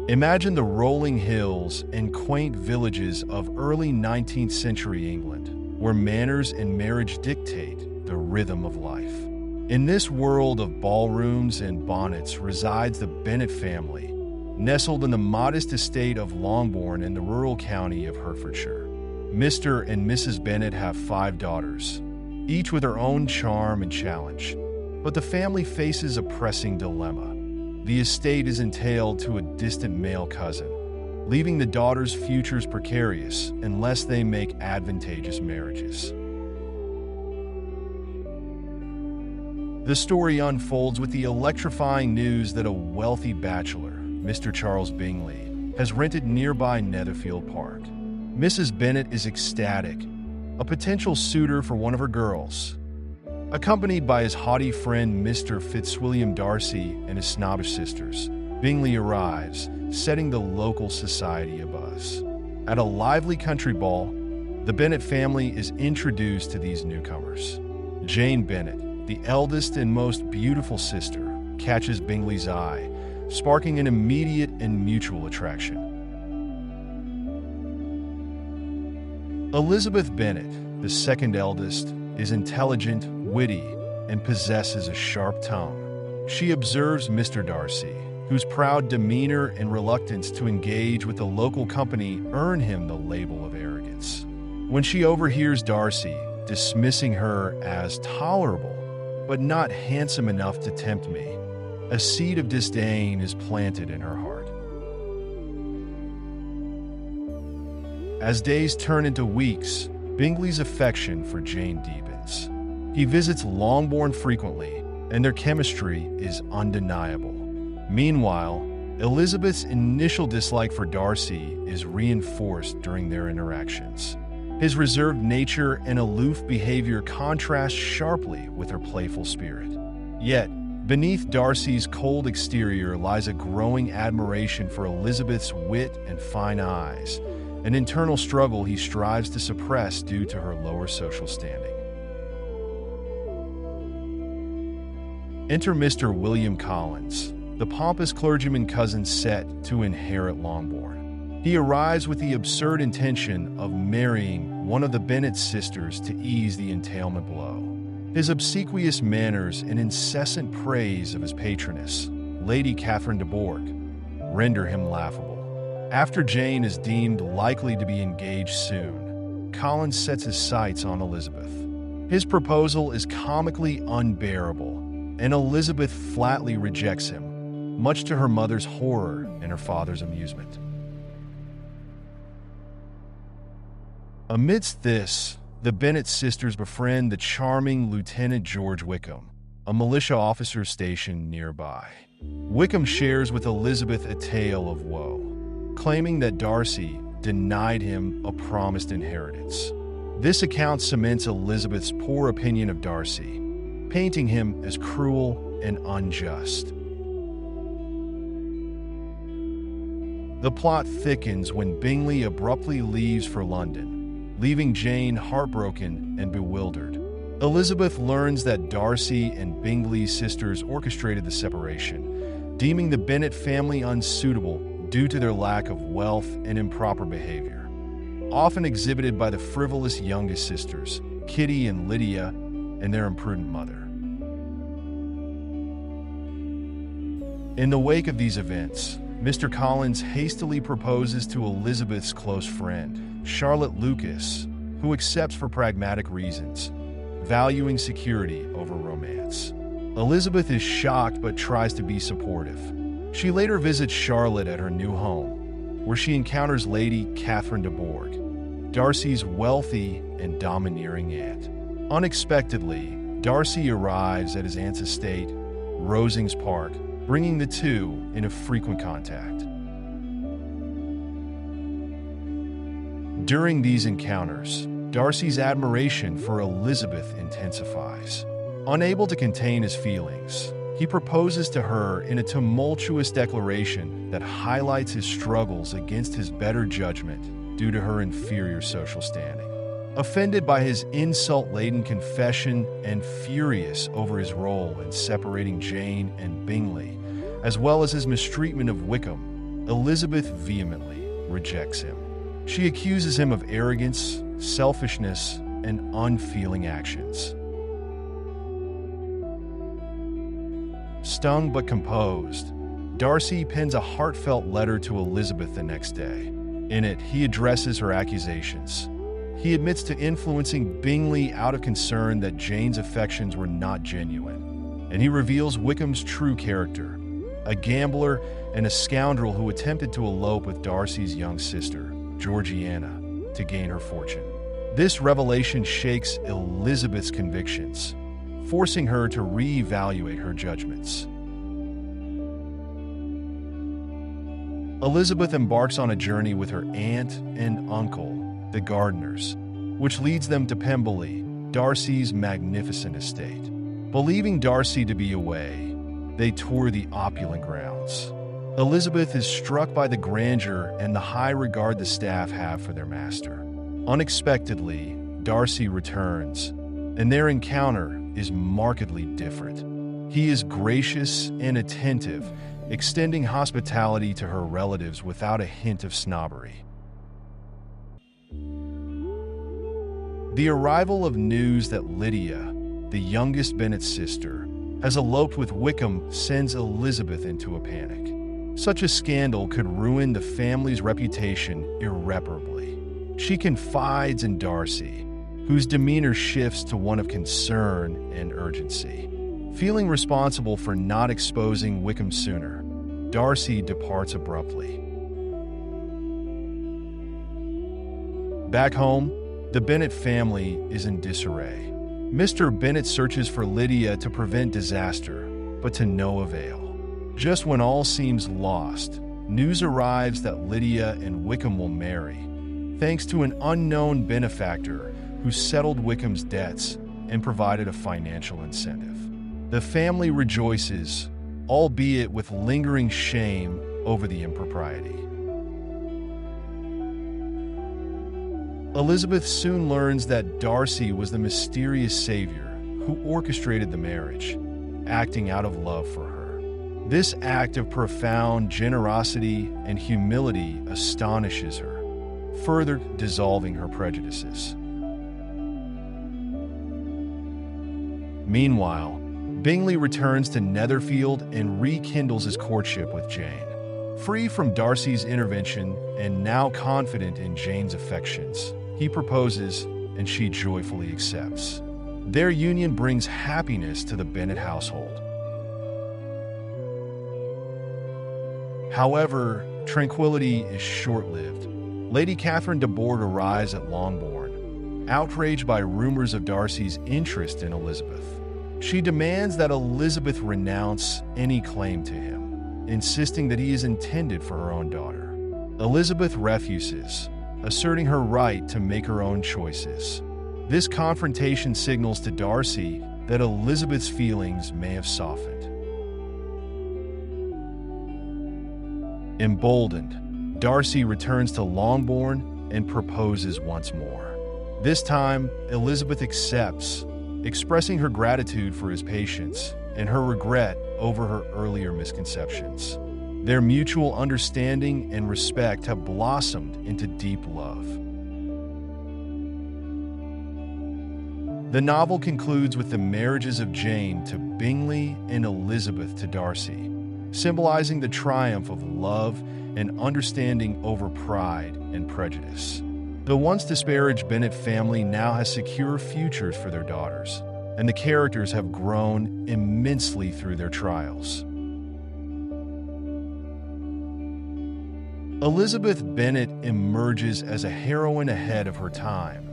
Imagine the rolling hills and quaint villages of early 19th century England, where manners and marriage dictate the rhythm of life. In this world of ballrooms and bonnets resides the Bennet family, nestled in the modest estate of Longbourn in the rural county of Hertfordshire. Mr. and Mrs. Bennet have 5 daughters, each with her own charm and challenge. But the family faces a pressing dilemma. The estate is entailed to a distant male cousin, leaving the daughters' futures precarious unless they make advantageous marriages. The story unfolds with the electrifying news that a wealthy bachelor, Mr. Charles Bingley, has rented nearby Netherfield Park. Mrs. Bennet is ecstatic, a potential suitor for one of her girls. Accompanied by his haughty friend Mr. Fitzwilliam Darcy and his snobbish sisters, Bingley arrives, setting the local society abuzz. At a lively country ball, the Bennet family is introduced to these newcomers. Jane Bennet, the eldest and most beautiful sister, catches Bingley's eye, sparking an immediate and mutual attraction. Elizabeth Bennet, the second eldest, is intelligent, witty, and possesses a sharp tongue. She observes Mr. Darcy, whose proud demeanor and reluctance to engage with the local company earn him the label of arrogance. When she overhears Darcy dismissing her as tolerable, but not handsome enough to tempt me, a seed of disdain is planted in her heart. As days turn into weeks, Bingley's affection for Jane deepens. He visits Longbourn frequently, and their chemistry is undeniable. Meanwhile, Elizabeth's initial dislike for Darcy is reinforced during their interactions. His reserved nature and aloof behavior contrast sharply with her playful spirit. Yet, beneath Darcy's cold exterior lies a growing admiration for Elizabeth's wit and fine eyes, an internal struggle he strives to suppress due to her lower social standing. Enter Mr. William Collins, the pompous clergyman cousin set to inherit Longbourn. He arrives with the absurd intention of marrying one of the Bennet sisters to ease the entailment blow. His obsequious manners and incessant praise of his patroness, Lady Catherine de Bourgh, render him laughable. After Jane is deemed likely to be engaged soon, Collins sets his sights on Elizabeth. His proposal is comically unbearable, and Elizabeth flatly rejects him, much to her mother's horror and her father's amusement. Amidst this, the Bennet sisters befriend the charming Lieutenant George Wickham, a militia officer stationed nearby. Wickham shares with Elizabeth a tale of woe, claiming that Darcy denied him a promised inheritance. This account cements Elizabeth's poor opinion of Darcy, painting him as cruel and unjust. The plot thickens when Bingley abruptly leaves for London, leaving Jane heartbroken and bewildered. Elizabeth learns that Darcy and Bingley's sisters orchestrated the separation, deeming the Bennet family unsuitable due to their lack of wealth and improper behavior, often exhibited by the frivolous youngest sisters, Kitty and Lydia, and their imprudent mother. In the wake of these events, Mr. Collins hastily proposes to Elizabeth's close friend, Charlotte Lucas, who accepts for pragmatic reasons, valuing security over romance. Elizabeth is shocked but tries to be supportive. She later visits Charlotte at her new home, where she encounters Lady Catherine de Bourgh, Darcy's wealthy and domineering aunt. Unexpectedly, Darcy arrives at his aunt's estate, Rosings Park, bringing the two into frequent contact. During these encounters, Darcy's admiration for Elizabeth intensifies. Unable to contain his feelings, he proposes to her in a tumultuous declaration that highlights his struggles against his better judgment due to her inferior social standing. Offended by his insult-laden confession and furious over his role in separating Jane and Bingley, as well as his mistreatment of Wickham, Elizabeth vehemently rejects him. She accuses him of arrogance, selfishness, and unfeeling actions. Stung but composed, Darcy pens a heartfelt letter to Elizabeth the next day. In it, he addresses her accusations. He admits to influencing Bingley out of concern that Jane's affections were not genuine, and he reveals Wickham's true character, a gambler and a scoundrel who attempted to elope with Darcy's young sister, Georgiana, to gain her fortune. This revelation shakes Elizabeth's convictions, forcing her to reevaluate her judgments. Elizabeth embarks on a journey with her aunt and uncle, the Gardiners, which leads them to Pemberley, Darcy's magnificent estate. Believing Darcy to be away, they tour the opulent grounds. Elizabeth is struck by the grandeur and the high regard the staff have for their master. Unexpectedly, Darcy returns, and their encounter is markedly different. He is gracious and attentive, extending hospitality to her relatives without a hint of snobbery. The arrival of news that Lydia, the youngest Bennet sister, has eloped with Wickham sends Elizabeth into a panic. Such a scandal could ruin the family's reputation irreparably. She confides in Darcy, whose demeanor shifts to one of concern and urgency. Feeling responsible for not exposing Wickham sooner, Darcy departs abruptly. Back home, the Bennet family is in disarray. Mr. Bennet searches for Lydia to prevent disaster, but to no avail. Just when all seems lost, news arrives that Lydia and Wickham will marry, thanks to an unknown benefactor who settled Wickham's debts and provided a financial incentive. The family rejoices, albeit with lingering shame over the impropriety. Elizabeth soon learns that Darcy was the mysterious savior who orchestrated the marriage, acting out of love for her. This act of profound generosity and humility astonishes her, further dissolving her prejudices. Meanwhile, Bingley returns to Netherfield and rekindles his courtship with Jane. Free from Darcy's intervention and now confident in Jane's affections, he proposes and she joyfully accepts. Their union brings happiness to the Bennet household. However, tranquility is short-lived. Lady Catherine de Bourgh arrives at Longbourn, outraged by rumors of Darcy's interest in Elizabeth. She demands that Elizabeth renounce any claim to him, insisting that he is intended for her own daughter. Elizabeth refuses, asserting her right to make her own choices. This confrontation signals to Darcy that Elizabeth's feelings may have softened. Emboldened, Darcy returns to Longbourn and proposes once more. This time, Elizabeth accepts, expressing her gratitude for his patience and her regret over her earlier misconceptions. Their mutual understanding and respect have blossomed into deep love. The novel concludes with the marriages of Jane to Bingley and Elizabeth to Darcy, symbolizing the triumph of love and understanding over pride and prejudice. The once disparaged Bennet family now has secure futures for their daughters, and the characters have grown immensely through their trials. Elizabeth Bennet emerges as a heroine ahead of her time,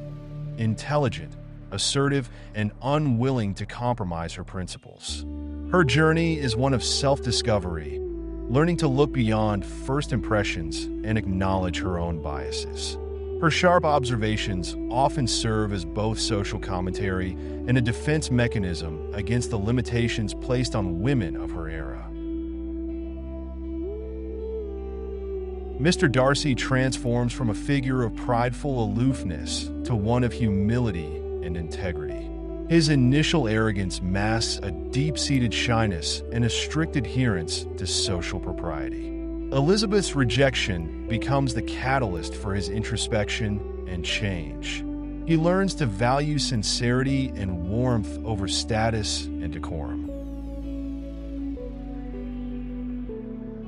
intelligent, assertive, and unwilling to compromise her principles. Her journey is one of self-discovery, learning to look beyond first impressions and acknowledge her own biases. Her sharp observations often serve as both social commentary and a defense mechanism against the limitations placed on women of her era. Mr. Darcy transforms from a figure of prideful aloofness to one of humility and integrity. His initial arrogance masks a deep-seated shyness and a strict adherence to social propriety. Elizabeth's rejection becomes the catalyst for his introspection and change. He learns to value sincerity and warmth over status and decorum.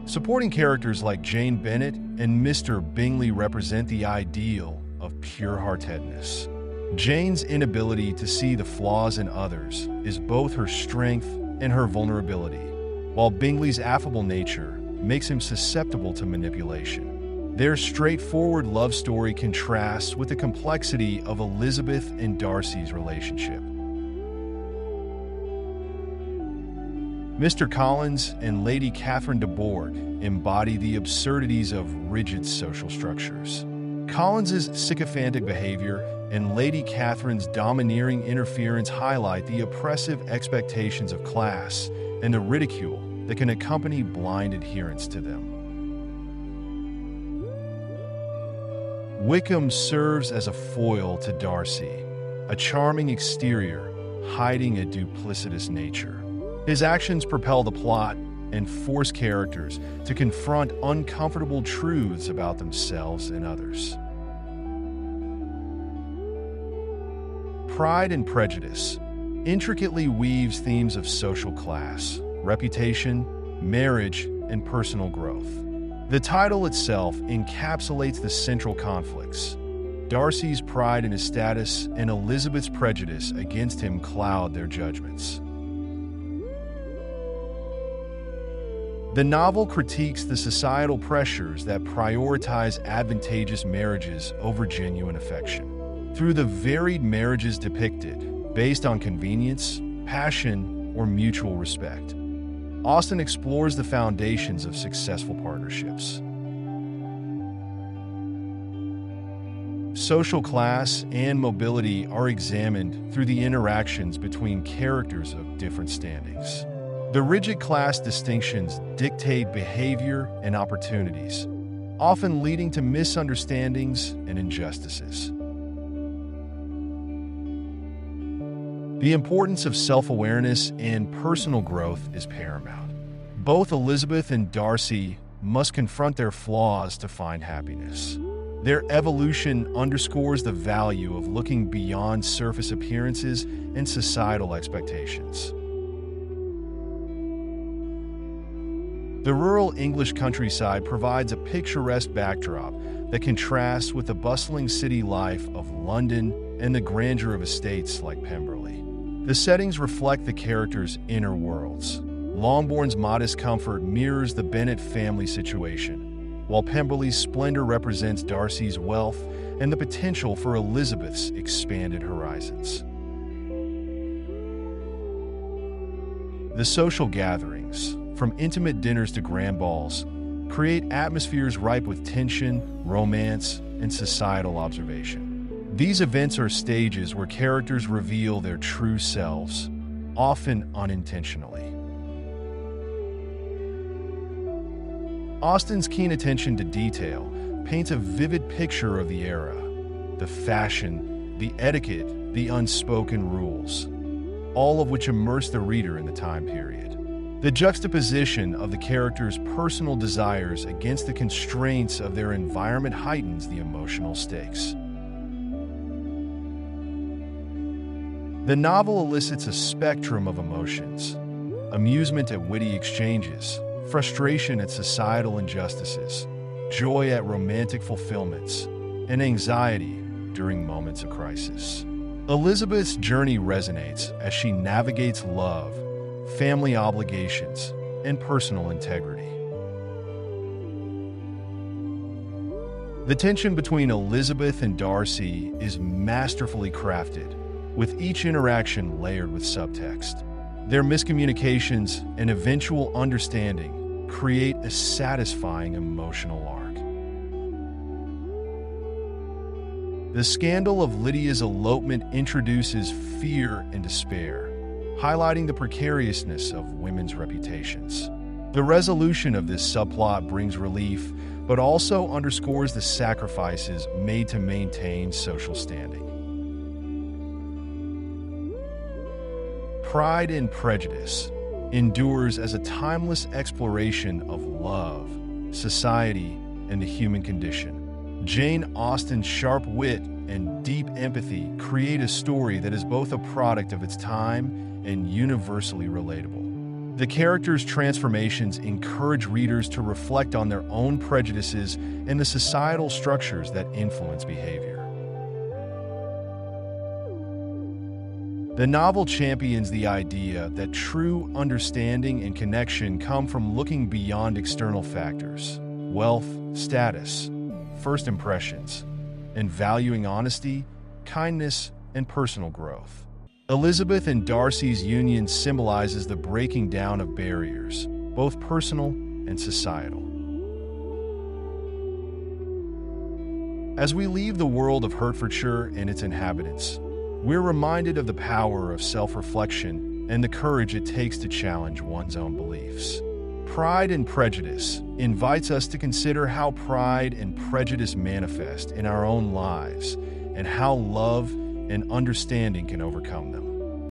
Supporting characters like Jane Bennet and Mr. Bingley represent the ideal of pure-heartedness. Jane's inability to see the flaws in others is both her strength and her vulnerability, while Bingley's affable nature makes him susceptible to manipulation. Their straightforward love story contrasts with the complexity of Elizabeth and Darcy's relationship. Mr. Collins and Lady Catherine de Bourgh embody the absurdities of rigid social structures. Collins's sycophantic behavior and Lady Catherine's domineering interference highlight the oppressive expectations of class and the ridicule that can accompany blind adherence to them. Wickham serves as a foil to Darcy, a charming exterior hiding a duplicitous nature. His actions propel the plot and force characters to confront uncomfortable truths about themselves and others. Pride and Prejudice intricately weaves themes of social class, reputation, marriage, and personal growth. The title itself encapsulates the central conflicts. Darcy's pride in his status and Elizabeth's prejudice against him cloud their judgments. The novel critiques the societal pressures that prioritize advantageous marriages over genuine affection. Through the varied marriages depicted, based on convenience, passion, or mutual respect, Austen explores the foundations of successful partnerships. Social class and mobility are examined through the interactions between characters of different standings. The rigid class distinctions dictate behavior and opportunities, often leading to misunderstandings and injustices. The importance of self-awareness and personal growth is paramount. Both Elizabeth and Darcy must confront their flaws to find happiness. Their evolution underscores the value of looking beyond surface appearances and societal expectations. The rural English countryside provides a picturesque backdrop that contrasts with the bustling city life of London and the grandeur of estates like Pemberley. The settings reflect the characters' inner worlds. Longbourn's modest comfort mirrors the Bennet family situation, while Pemberley's splendor represents Darcy's wealth and the potential for Elizabeth's expanded horizons. The social gatherings, from intimate dinners to grand balls, create atmospheres ripe with tension, romance, and societal observation. These events are stages where characters reveal their true selves, often unintentionally. Austen's keen attention to detail paints a vivid picture of the era: the fashion, the etiquette, the unspoken rules, all of which immerse the reader in the time period. The juxtaposition of the characters' personal desires against the constraints of their environment heightens the emotional stakes. The novel elicits a spectrum of emotions: amusement at witty exchanges, frustration at societal injustices, joy at romantic fulfillments, and anxiety during moments of crisis. Elizabeth's journey resonates as she navigates love, family obligations, and personal integrity. The tension between Elizabeth and Darcy is masterfully crafted, with each interaction layered with subtext. Their miscommunications and eventual understanding create a satisfying emotional arc. The scandal of Lydia's elopement introduces fear and despair, highlighting the precariousness of women's reputations. The resolution of this subplot brings relief, but also underscores the sacrifices made to maintain social standing. Pride and Prejudice endures as a timeless exploration of love, society, and the human condition. Jane Austen's sharp wit and deep empathy create a story that is both a product of its time and universally relatable. The characters' transformations encourage readers to reflect on their own prejudices and the societal structures that influence behavior. The novel champions the idea that true understanding and connection come from looking beyond external factors, wealth, status, first impressions, and valuing honesty, kindness, and personal growth. Elizabeth and Darcy's union symbolizes the breaking down of barriers, both personal and societal. As we leave the world of Hertfordshire and its inhabitants, we're reminded of the power of self-reflection and the courage it takes to challenge one's own beliefs. Pride and Prejudice invites us to consider how pride and prejudice manifest in our own lives and how love and understanding can overcome them.